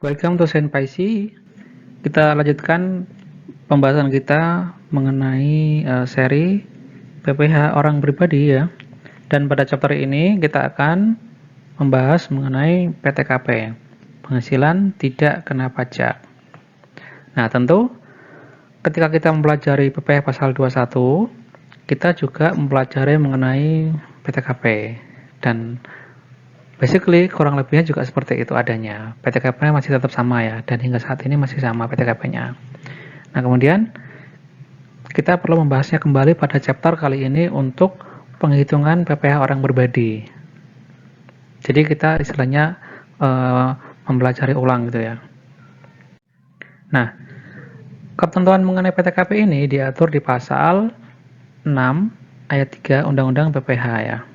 Welcome to Senpaisi. Kita lanjutkan pembahasan kita mengenai seri PPh orang pribadi ya. Dan pada chapter ini kita akan membahas mengenai PTKP, penghasilan tidak kena pajak. Nah, tentu ketika kita mempelajari PPh pasal 21, kita juga mempelajari mengenai PTKP dan basically kurang lebihnya juga seperti itu adanya. PTKP masih tetap sama ya, dan hingga saat ini masih sama PTKP-nya. Nah, kemudian kita perlu membahasnya kembali pada chapter kali ini untuk penghitungan PPh orang pribadi. Jadi kita istilahnya mempelajari ulang gitu ya. Nah, ketentuan mengenai PTKP ini diatur di pasal 6 ayat 3 Undang-Undang PPh ya.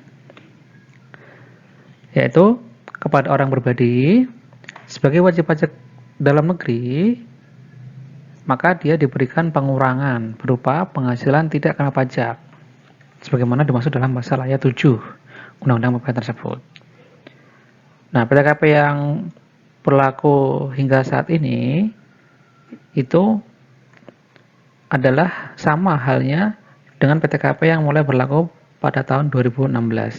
Yaitu kepada orang pribadi sebagai wajib pajak dalam negeri, maka dia diberikan pengurangan berupa penghasilan tidak kena pajak sebagaimana dimaksud dalam pasal ayat 7 Undang-Undang PPh tersebut. Nah, PTKP yang berlaku hingga saat ini itu adalah sama halnya dengan PTKP yang mulai berlaku pada tahun 2016.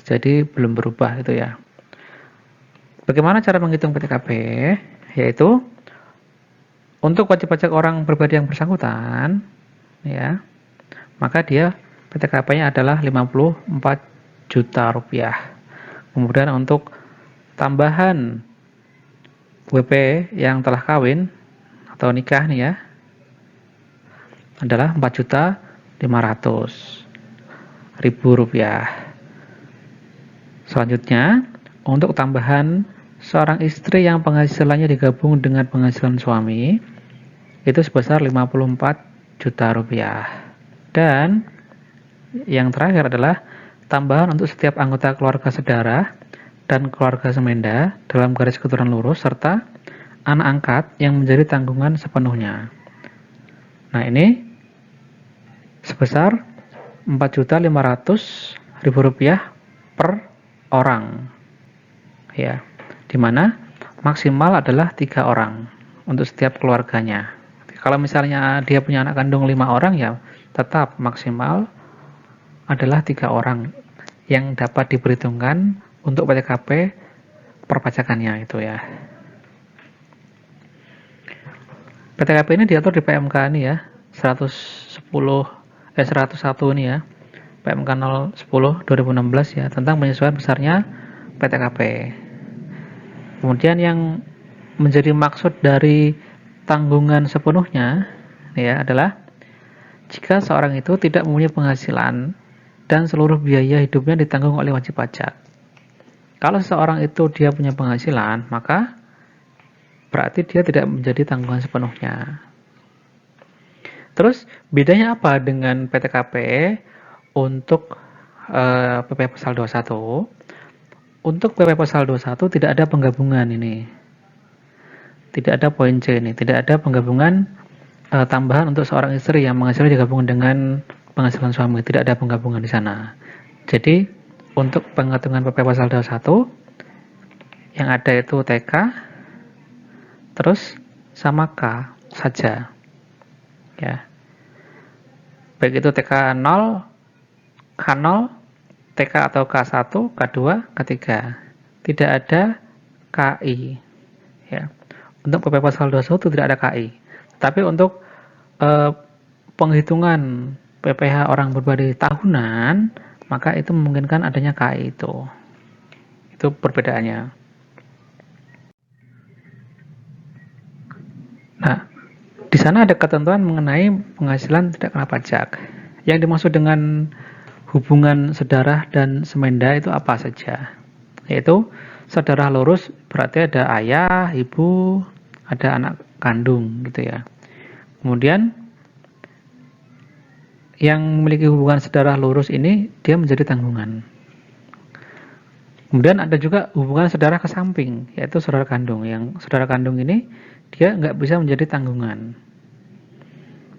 Jadi belum berubah itu ya. Bagaimana cara menghitung PTKP? Yaitu untuk wajib pajak orang pribadi yang bersangkutan, ya, maka dia PTKP-nya adalah 54 juta rupiah. Kemudian untuk tambahan WP yang telah kawin atau nikah nih ya, adalah 4.500.000 rupiah. Selanjutnya, untuk tambahan seorang istri yang penghasilannya digabung dengan penghasilan suami, itu sebesar 54 juta rupiah. Dan yang terakhir adalah tambahan untuk setiap anggota keluarga sedara dan keluarga semenda dalam garis keturunan lurus serta anak angkat yang menjadi tanggungan sepenuhnya. Nah, ini sebesar 4.500.000 rupiah per orang. Ya, dimana maksimal adalah 3 orang untuk setiap keluarganya. Kalau misalnya dia punya anak kandung 5 orang ya tetap maksimal adalah 3 orang yang dapat diperhitungkan untuk PTKP perpajakannya itu ya. PTKP ini diatur di PMK ini ya 101 ini ya, PMK 010 2016 ya, tentang penyesuaian besarnya PTKP. Kemudian yang menjadi maksud dari tanggungan sepenuhnya ya adalah jika seorang itu tidak mempunyai penghasilan dan seluruh biaya hidupnya ditanggung oleh wajib pajak. Kalau seseorang itu dia punya penghasilan, maka berarti dia tidak menjadi tanggungan sepenuhnya. Terus bedanya apa dengan PTKP untuk PPh pasal 21? Untuk PPh pasal 21 tidak ada penggabungan ini. Tidak ada poin C ini, tidak ada penggabungan tambahan untuk seorang istri yang penghasilannya digabung dengan penghasilan suami, tidak ada penggabungan di sana. Jadi untuk penghitungan PPh pasal 21 yang ada itu TK terus sama K saja. Ya. Baik itu TK 0, K0, TK atau K1, K2, K3. Tidak ada KI. Ya. Untuk PPh pasal 21 tidak ada KI. Tapi untuk penghitungan PPh orang pribadi tahunan, maka itu memungkinkan adanya KI itu. Itu perbedaannya. Nah, di sana ada ketentuan mengenai penghasilan tidak kena pajak. Yang dimaksud dengan hubungan saudara dan semenda itu apa saja? Yaitu saudara lurus berarti ada ayah, ibu, ada anak kandung gitu ya. Kemudian yang memiliki hubungan saudara lurus ini dia menjadi tanggungan. Kemudian ada juga hubungan saudara ke samping, yaitu saudara kandung. Yang saudara kandung ini dia nggak bisa menjadi tanggungan.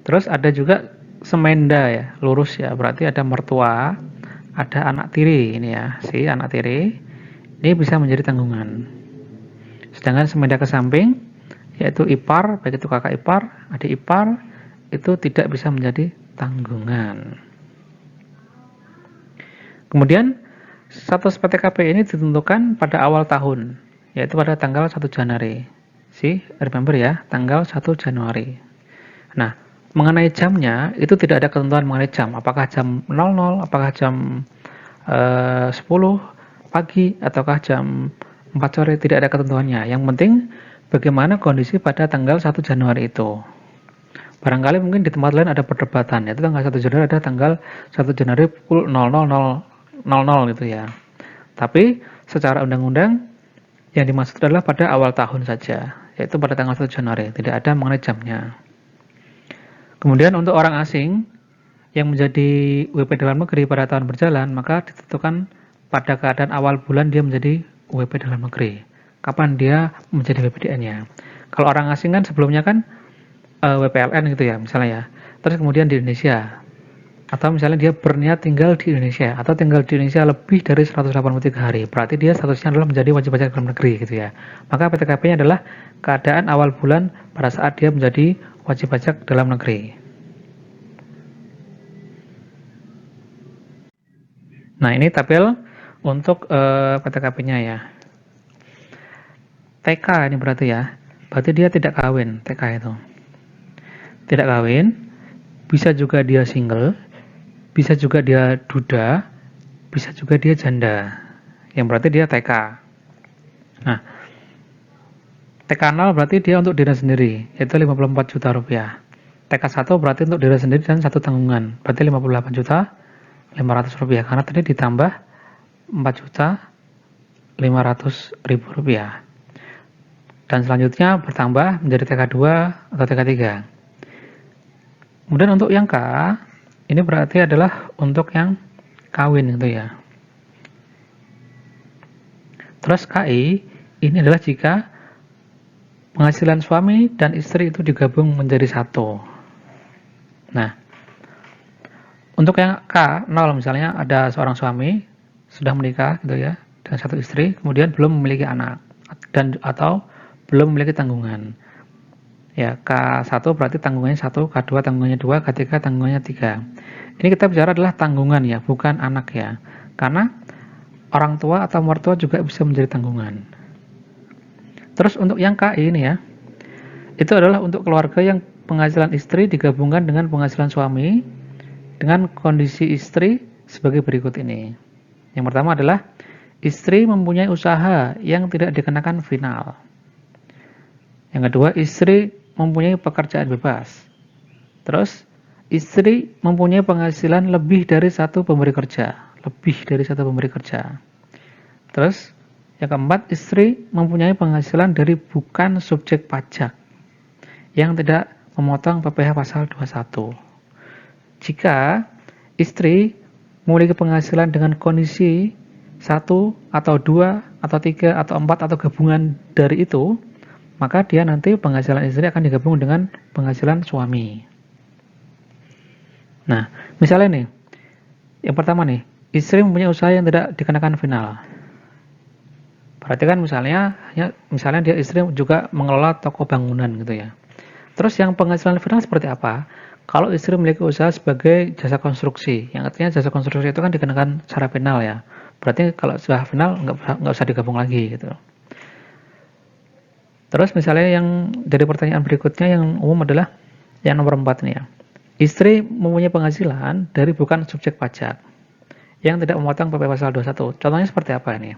Terus ada juga semenda ya, lurus ya, berarti ada mertua, ada anak tiri ini ya, si anak tiri ini bisa menjadi tanggungan. Sedangkan semenda ke samping yaitu ipar, baik itu kakak ipar, adik ipar, itu tidak bisa menjadi tanggungan. Kemudian status PTKP ini ditentukan pada awal tahun, yaitu pada tanggal 1 Januari. Remember ya, tanggal 1 Januari. Nah, mengenai jamnya, itu tidak ada ketentuan mengenai jam. Apakah jam 00, apakah jam 10 pagi, ataukah jam 4 sore, tidak ada ketentuannya. Yang penting, bagaimana kondisi pada tanggal 1 Januari itu. Barangkali mungkin di tempat lain ada perdebatan, yaitu tanggal 1 Januari ada tanggal 1 Januari pukul 00.00 gitu ya. Tapi secara undang-undang yang dimaksud adalah pada awal tahun saja, yaitu pada tanggal 1 Januari, tidak ada mengenai jamnya. Kemudian untuk orang asing yang menjadi WP dalam negeri pada tahun berjalan, maka ditentukan pada keadaan awal bulan dia menjadi WP dalam negeri. Kapan dia menjadi WPDN-nya. Kalau orang asing kan sebelumnya kan WPLN gitu ya, misalnya ya. Terus kemudian di Indonesia, atau misalnya dia berniat tinggal di Indonesia, atau tinggal di Indonesia lebih dari 183 hari, berarti dia statusnya adalah menjadi wajib pajak dalam negeri gitu ya. Maka PTKP-nya adalah keadaan awal bulan pada saat dia menjadi wajib pajak dalam negeri. Nah, ini tabel untuk PTKP-nya ya. TK ini berarti ya, berarti dia tidak kawin, TK itu. Tidak kawin, bisa juga dia single, bisa juga dia duda, bisa juga dia janda, yang berarti dia TK. Nah, TK0 berarti dia untuk diri sendiri, yaitu 54 juta rupiah. TK1 berarti untuk diri sendiri dan satu tanggungan, berarti 58 juta 500 rupiah, karena tadi ditambah 4 juta 500 ribu rupiah. Dan selanjutnya bertambah menjadi TK2 atau TK3. Kemudian untuk yang K, ini berarti adalah untuk yang kawin gitu ya. Terus KI, ini adalah jika penghasilan suami dan istri itu digabung menjadi satu. Nah, untuk yang K0 misalnya ada seorang suami sudah menikah gitu ya, dan satu istri, kemudian belum memiliki anak dan atau belum memiliki tanggungan. Ya, K1 berarti tanggungannya 1, K2 tanggungannya 2, K3 tanggungannya 3. Ini kita bicara adalah tanggungan ya, bukan anak ya. Karena orang tua atau mertua juga bisa menjadi tanggungan. Terus untuk yang KI ini ya, itu adalah untuk keluarga yang penghasilan istri digabungkan dengan penghasilan suami dengan kondisi istri sebagai berikut ini. Yang pertama adalah istri mempunyai usaha yang tidak dikenakan final. Yang kedua, istri mempunyai pekerjaan bebas. Terus, istri mempunyai penghasilan lebih dari satu pemberi kerja. Terus, yang keempat, istri mempunyai penghasilan dari bukan subjek pajak yang tidak memotong PPh pasal 21. Jika istri memiliki penghasilan dengan kondisi 1 atau 2 atau 3 atau 4 atau gabungan dari itu, maka dia nanti penghasilan istri akan digabung dengan penghasilan suami. Nah, misalnya nih, yang pertama nih, istri mempunyai usaha yang tidak dikenakan final. Berarti kan misalnya dia istri juga mengelola toko bangunan gitu ya. Terus yang penghasilan final seperti apa? Kalau istri memiliki usaha sebagai jasa konstruksi, yang artinya jasa konstruksi itu kan dikenakan secara final ya. Berarti kalau sudah final nggak usah digabung lagi gitu. Terus misalnya yang dari pertanyaan berikutnya yang umum adalah yang nomor 4 nih ya. Istri mempunyai penghasilan dari bukan subjek pajak yang tidak memotong PP pasal 21. Contohnya seperti apa ini?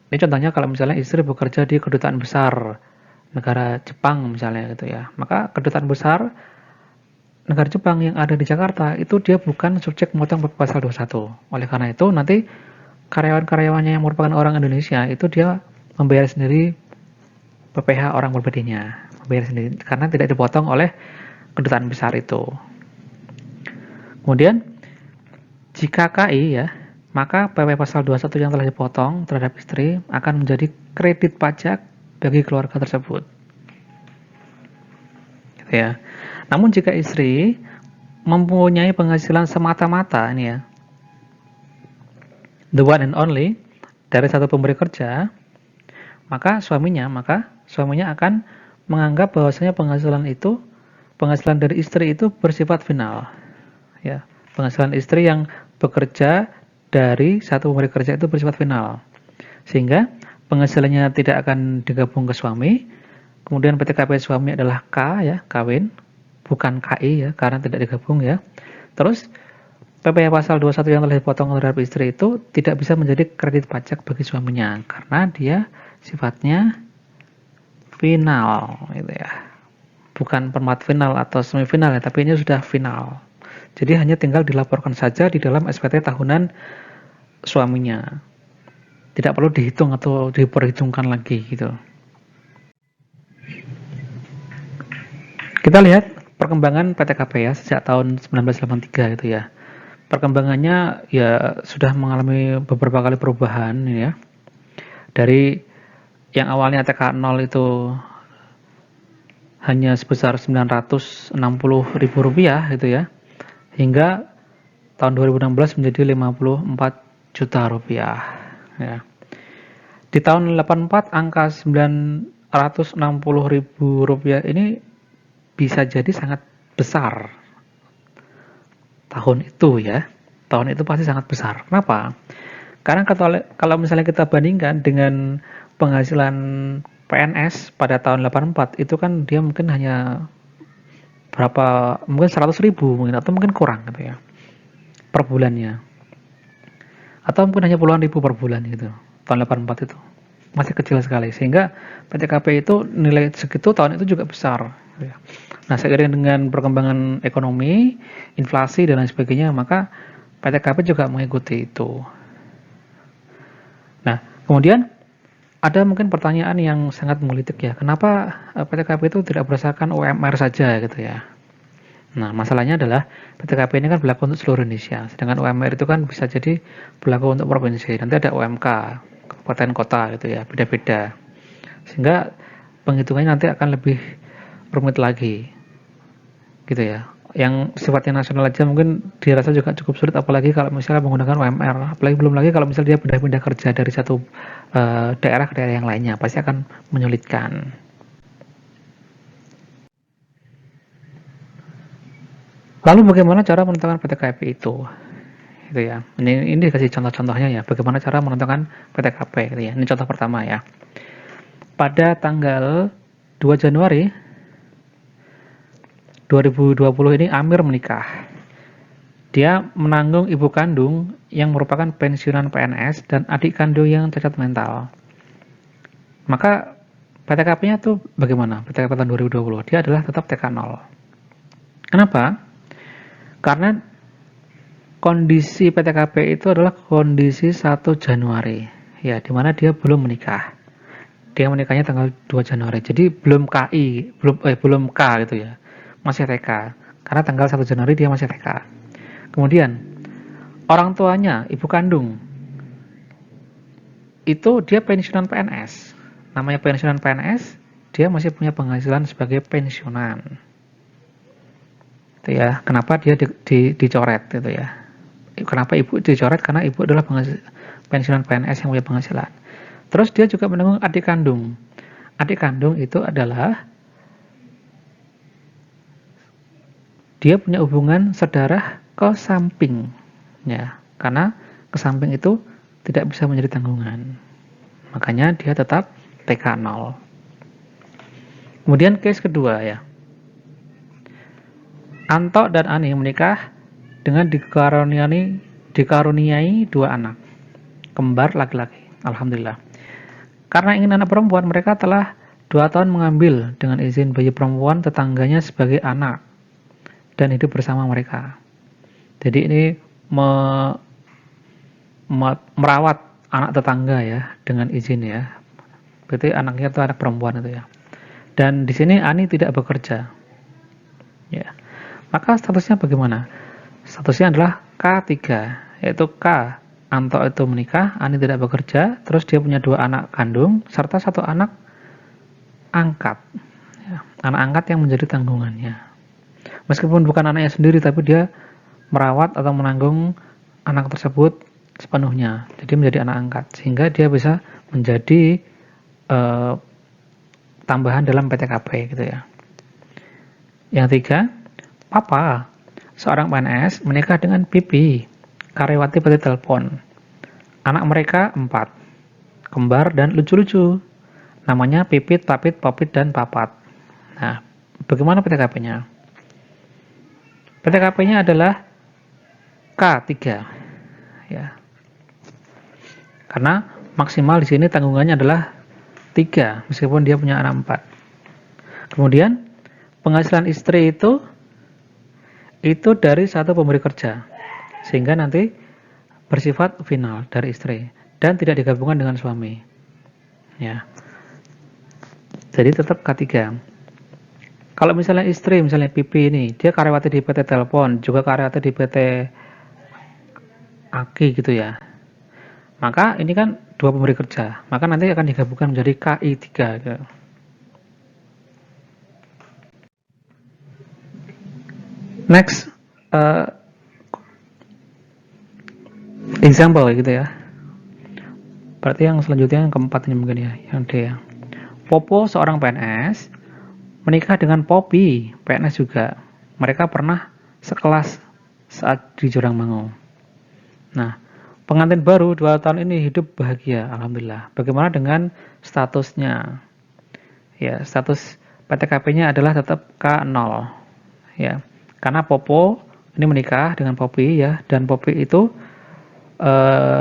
Ini contohnya kalau misalnya istri bekerja di kedutaan besar negara Jepang misalnya gitu ya. Maka kedutaan besar negara Jepang yang ada di Jakarta itu dia bukan subjek memotong PP pasal 21. Oleh karena itu nanti karyawan-karyawannya yang merupakan orang Indonesia itu dia membayar sendiri PPh orang berbedinya, membayar sendiri karena tidak dipotong oleh kedutaan besar itu. Kemudian jika KI ya, maka PP pasal 21 yang telah dipotong terhadap istri akan menjadi kredit pajak bagi keluarga tersebut. Gitu ya. Namun jika istri mempunyai penghasilan semata-mata ini ya, the one and only dari satu pemberi kerja, maka suaminya akan menganggap bahwasanya penghasilan dari istri itu bersifat final. Ya, penghasilan istri yang bekerja dari satu pemberi kerja itu bersifat final. Sehingga penghasilannya tidak akan digabung ke suami. Kemudian PTKP suami adalah K ya, kawin, bukan KI ya, karena tidak digabung ya. Terus PPh pasal 21 yang telah dipotong terhadap istri itu tidak bisa menjadi kredit pajak bagi suaminya karena dia sifatnya final gitu ya. Bukan permat final atau semifinal ya, tapi ini sudah final. Jadi hanya tinggal dilaporkan saja di dalam SPT tahunan suaminya. Tidak perlu dihitung atau diperhitungkan lagi gitu. Kita lihat perkembangan PTKP ya sejak tahun 1983 gitu ya. Perkembangannya ya sudah mengalami beberapa kali perubahan ya. Dari yang awalnya TK0 itu hanya sebesar Rp960.000 gitu ya, hingga tahun 2016 menjadi Rp54 juta ya. Di tahun 84 angka Rp960.000 ini bisa jadi sangat besar tahun itu ya. Tahun itu pasti sangat besar. Kenapa? Karena kalau misalnya kita bandingkan dengan penghasilan PNS pada tahun 84 itu kan dia mungkin hanya mungkin 100.000 mungkin atau mungkin kurang gitu ya per bulannya. Atau mungkin hanya puluhan ribu per bulan gitu. Tahun 84 itu masih kecil sekali sehingga PTKP itu nilai segitu tahun itu juga besar gitu ya. Nah, seiring dengan perkembangan ekonomi, inflasi dan lain sebagainya, maka PTKP juga mengikuti itu. Nah, kemudian ada mungkin pertanyaan yang sangat menggelitik ya, kenapa PTKP itu tidak berdasarkan UMR saja gitu ya. Nah, masalahnya adalah PTKP ini kan berlaku untuk seluruh Indonesia, sedangkan UMR itu kan bisa jadi berlaku untuk provinsi. Nanti ada UMK, kabupaten kota gitu ya, beda-beda. Sehingga penghitungannya nanti akan lebih rumit lagi. Gitu ya. Yang sifatnya nasional aja mungkin dirasa juga cukup sulit, apalagi kalau misalnya menggunakan UMR. Apalagi belum lagi kalau misalnya dia pindah-pindah kerja dari satu daerah ke daerah yang lainnya, pasti akan menyulitkan. Lalu bagaimana cara menentukan PTKP itu? Gitu ya. Ini dikasih contoh-contohnya ya, bagaimana cara menentukan PTKP gitu ya. Ini contoh pertama ya. Pada tanggal 2 Januari 2020 ini Amir menikah. Dia menanggung ibu kandung yang merupakan pensiunan PNS dan adik kandung yang cacat mental. Maka PTKP-nya tuh bagaimana? PTKP tahun 2020 dia adalah tetap TK0. Kenapa? Karena kondisi PTKP itu adalah kondisi 1 Januari. Ya, dimana dia belum menikah. Dia menikahnya tanggal 2 Januari. Jadi belum KI, belum K gitu ya. Masih TK. Karena tanggal 1 Januari dia masih TK. Kemudian orang tuanya, ibu kandung, itu dia pensiunan PNS. Namanya pensiunan PNS, dia masih punya penghasilan sebagai pensiunan. Itu ya. Kenapa dia dicoret gitu ya? Kenapa ibu dicoret? Karena ibu adalah pensiunan PNS yang punya penghasilan. Terus dia juga menanggung adik kandung. Adik kandung itu adalah dia punya hubungan sedarah ke samping ya, karena ke samping itu tidak bisa menjadi tanggungan, makanya dia tetap TK0. Kemudian case kedua ya, Anto dan Ani menikah dengan dikaruniai 2 anak kembar laki-laki. Alhamdulillah. Karena ingin anak perempuan, mereka telah 2 tahun mengambil dengan izin bayi perempuan tetangganya sebagai anak dan hidup bersama mereka. Jadi ini merawat anak tetangga ya dengan izin ya. Berarti anaknya itu anak perempuan itu ya. Dan di sini Ani tidak bekerja. Ya. Maka statusnya bagaimana? Statusnya adalah K3, yaitu K. Anto itu menikah, Ani tidak bekerja, terus dia punya 2 anak kandung serta 1 anak angkat. Ya. Anak angkat yang menjadi tanggungannya. Meskipun bukan anaknya sendiri, tapi dia merawat atau menanggung anak tersebut sepenuhnya. Jadi menjadi anak angkat, sehingga dia bisa menjadi tambahan dalam PTKP gitu ya. Yang tiga, Papa, seorang PNS menikah dengan Pipi, karyawati PT Telepon. Anak mereka 4, kembar dan lucu-lucu. Namanya Pipit, Papit, Popit, dan Papat. Nah, bagaimana PTKP-nya? PTKP-nya adalah K3. Ya. Karena maksimal di sini tanggungannya adalah 3, meskipun dia punya anak 4. Kemudian, penghasilan istri itu dari satu pemberi kerja, sehingga nanti bersifat final dari istri dan tidak digabungkan dengan suami. Ya. Jadi tetap K3. Kalau misalnya istri, misalnya Pipi ini, dia karyawati di PT Telepon, juga karyawati di PT Aki gitu ya. Maka ini kan dua pemberi kerja, maka nanti akan digabungkan menjadi KI3 gitu. Next, example gitu ya. Berarti yang selanjutnya yang keempat ini mungkin ya, yang D ya. Popo seorang PNS menikah dengan Popi, PNS juga. Mereka pernah sekelas saat di Jurangmangu. Nah, pengantin baru 2 tahun ini hidup bahagia, alhamdulillah. Bagaimana dengan statusnya? Ya, status PTKP-nya adalah tetap K0. Ya, karena Popo ini menikah dengan Popi ya, dan Popi itu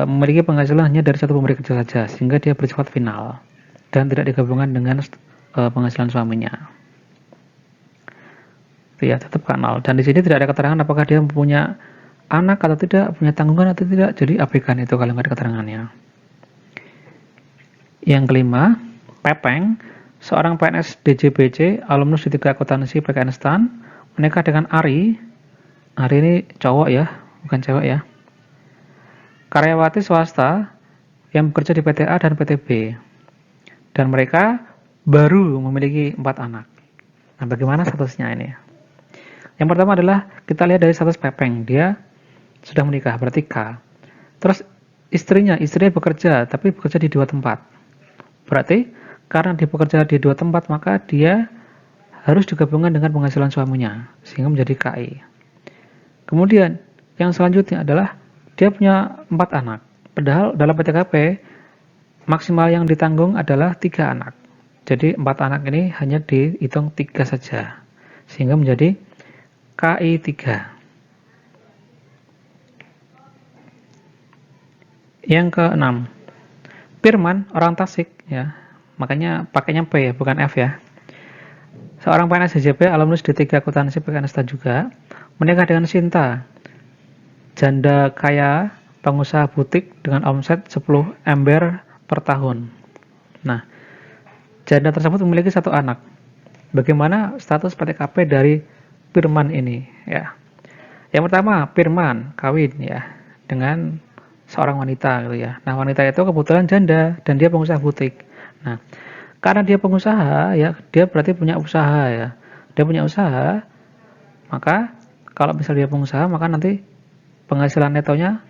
memiliki penghasilan hanya dari satu pemberi kerja saja, sehingga dia bersifat final dan tidak digabungkan dengan penghasilan suaminya. Ya, tetap K0. Dan di sini tidak ada keterangan apakah dia punya anak atau tidak, punya tanggungan atau tidak. Jadi abaikan itu kalau nggak ada keterangannya. Yang kelima, Pepeng, seorang PNS DJBC, alumnus D3 akuntansi PKN STAN, menikah dengan Ari. Ari ini cowok ya, bukan cewek ya. Karyawati swasta yang bekerja di PTA dan PTB. Dan mereka baru memiliki 4 anak. Nah, bagaimana statusnya ini? Yang pertama adalah kita lihat dari status Pepeng, dia sudah menikah, berarti K. Terus istrinya bekerja, tapi bekerja di 2 tempat. Berarti karena dia bekerja di 2 tempat, maka dia harus digabungkan dengan penghasilan suaminya, sehingga menjadi KI. Kemudian yang selanjutnya adalah dia punya 4 anak. Padahal dalam PTKP maksimal yang ditanggung adalah 3 anak. Jadi 4 anak ini hanya dihitung 3 saja, sehingga menjadi KI3. Yang keenam, Firman, orang Tasik ya, makanya pakainya P ya, bukan F ya. Seorang PNS DJP, alumnus D3 akuntansi PKN STAN juga, menikah dengan Sinta, janda kaya, pengusaha butik dengan omset 10 ember per tahun. Nah, janda tersebut memiliki 1 anak. Bagaimana status PTKP dari Firman ini ya? Yang pertama, Firman kawin ya dengan seorang wanita gitu ya. Nah, wanita itu kebetulan janda dan dia pengusaha butik. Nah, karena dia pengusaha ya, dia berarti punya usaha ya. Dia punya usaha, maka kalau misalnya dia pengusaha, maka nanti penghasilan netonya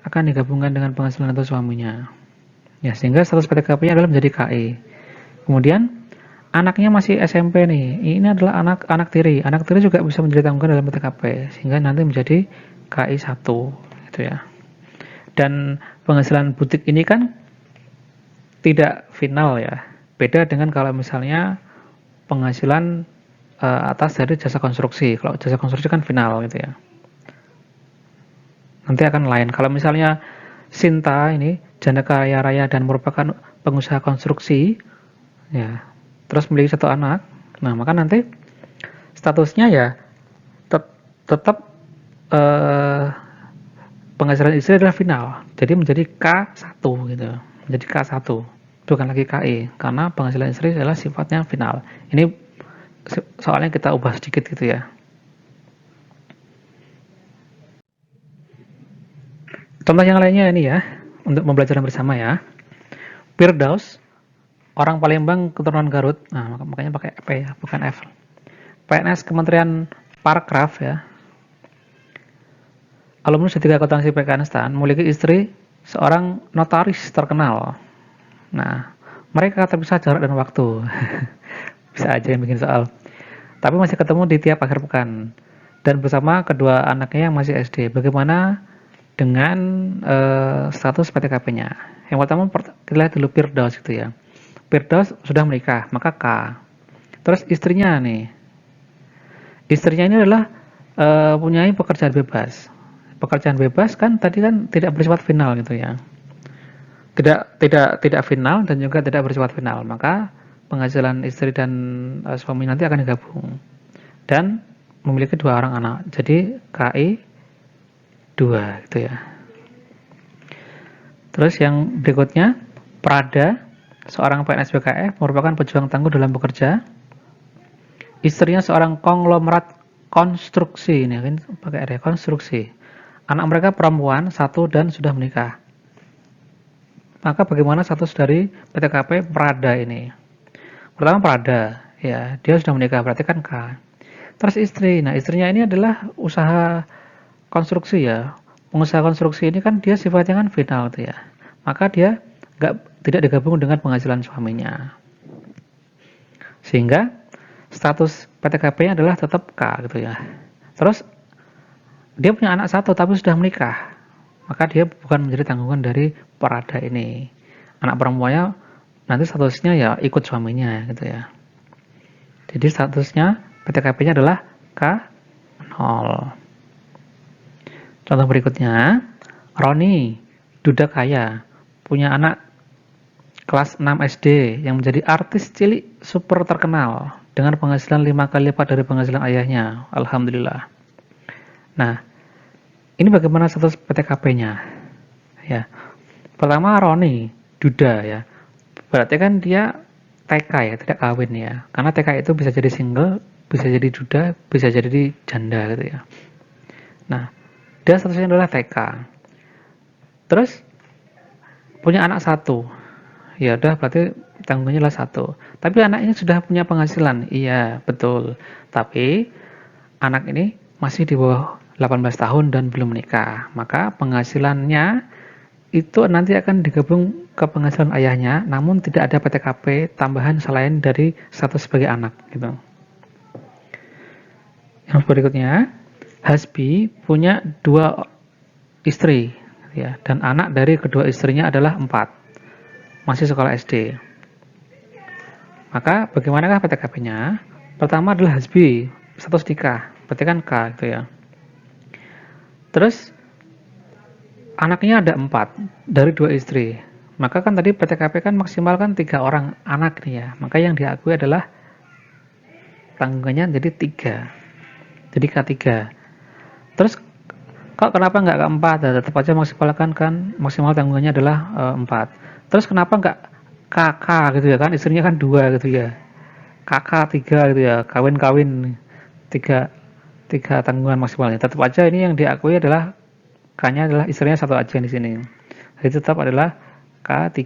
akan digabungkan dengan penghasilan neto suaminya. Ya, sehingga status PTKP-nya adalah menjadi KI. Kemudian anaknya masih SMP nih. Ini adalah anak tiri. Anak tiri juga bisa menjadi tanggungan dalam PTKP, sehingga nanti menjadi KI1 gitu ya. Dan penghasilan butik ini kan tidak final ya. Beda dengan kalau misalnya penghasilan atas dari jasa konstruksi. Kalau jasa konstruksi kan final gitu ya. Nanti akan lain. Kalau misalnya Sinta ini janda kaya raya dan merupakan pengusaha konstruksi ya, terus memiliki 1 anak. Nah, maka nanti statusnya ya tetap penghasilan istri adalah final. Jadi menjadi K1 gitu. Menjadi K1, bukan lagi KI, karena penghasilan istri adalah sifatnya final. Ini soalnya kita ubah sedikit gitu ya. Contoh yang lainnya ini ya, untuk pembelajaran bersama ya. Firdaus, orang Palembang keturunan Garut. Nah, makanya pakai P ya, bukan F. PNS Kementerian Parekraf ya. Alumnus D3 akuntansi PKN STAN, memiliki istri seorang notaris terkenal. Nah, mereka terpisah jarak dan waktu. Bisa aja yang bikin soal. Tapi masih ketemu di tiap akhir pekan. Dan bersama kedua anaknya yang masih SD. Bagaimana dengan status PTKP-nya? Yang pertama kita lihat dulu Firdaus gitu ya. Firdaus sudah menikah, maka K. Terus istrinya nih. Istrinya ini adalah punya pekerjaan bebas. Pekerjaan bebas kan tadi kan tidak bersifat final gitu ya. Tidak final dan juga tidak bersifat final. Maka penghasilan istri dan suami nanti akan digabung. Dan memiliki 2 orang anak. Jadi KI 2 gitu ya. Terus yang berikutnya, Prada, seorang PNS BKF, merupakan pejuang tangguh dalam bekerja. Istrinya seorang konglomerat konstruksi, ini kan pakai R ya, konstruksi. Anak mereka perempuan 1 dan sudah menikah. Maka bagaimana status dari PTKP Prada ini? Pertama Prada, ya dia sudah menikah, berarti kan K. Terus istri, nah istrinya ini adalah usaha konstruksi ya. Pengusaha konstruksi ini kan dia sifatnya kan final tuh ya. Maka dia tidak digabung dengan penghasilan suaminya. Sehingga status PTKP-nya adalah tetap K gitu ya. Terus dia punya anak 1 tapi sudah menikah. Maka dia bukan menjadi tanggungan dari Prada ini. Anak perempuannya nanti statusnya ya ikut suaminya gitu ya. Jadi statusnya PTKP-nya adalah K0. Contoh berikutnya, Roni, duda kaya, punya anak kelas 6 SD yang menjadi artis cilik super terkenal dengan penghasilan 5 kali lipat dari penghasilan ayahnya. Alhamdulillah. Nah, ini bagaimana status PTKP-nya? Ya. Pertama Roni, duda ya. Berarti kan dia TK ya, tidak kawin ya. Karena TK itu bisa jadi single, bisa jadi duda, bisa jadi janda gitu ya. Nah, dia statusnya adalah TK. Terus punya anak 1. Ya udah berarti tanggungannya adalah 1. Tapi anak ini sudah punya penghasilan. Iya, betul. Tapi anak ini masih di bawah 18 tahun dan belum menikah. Maka penghasilannya itu nanti akan digabung ke penghasilan ayahnya, namun tidak ada PTKP tambahan selain dari status sebagai anak gitu. Yang berikutnya, Hasbi punya 2 istri ya, dan anak dari kedua istrinya adalah 4. Masih sekolah SD. Maka bagaimanakah PTKP-nya? Pertama adalah Hasbi, status nikah, berarti kan K gitu ya. Terus anaknya ada 4 dari 2 istri. Maka kan tadi PTKP kan maksimal kan 3 orang anak nih ya. Maka yang diakui adalah tanggungannya jadi 3. Jadi K3. Terus kok kenapa nggak K4? Nah, tetap aja maksimalkan kan maksimal tanggungannya adalah 4. Terus kenapa nggak KK gitu ya kan? Istrinya kan 2 gitu ya. KK 3 gitu ya. Kawin-kawin 3 tanggungan maksimalnya. Tetap aja ini yang diakui adalah K-nya adalah istrinya 1 aja di sini. Jadi tetap adalah K3.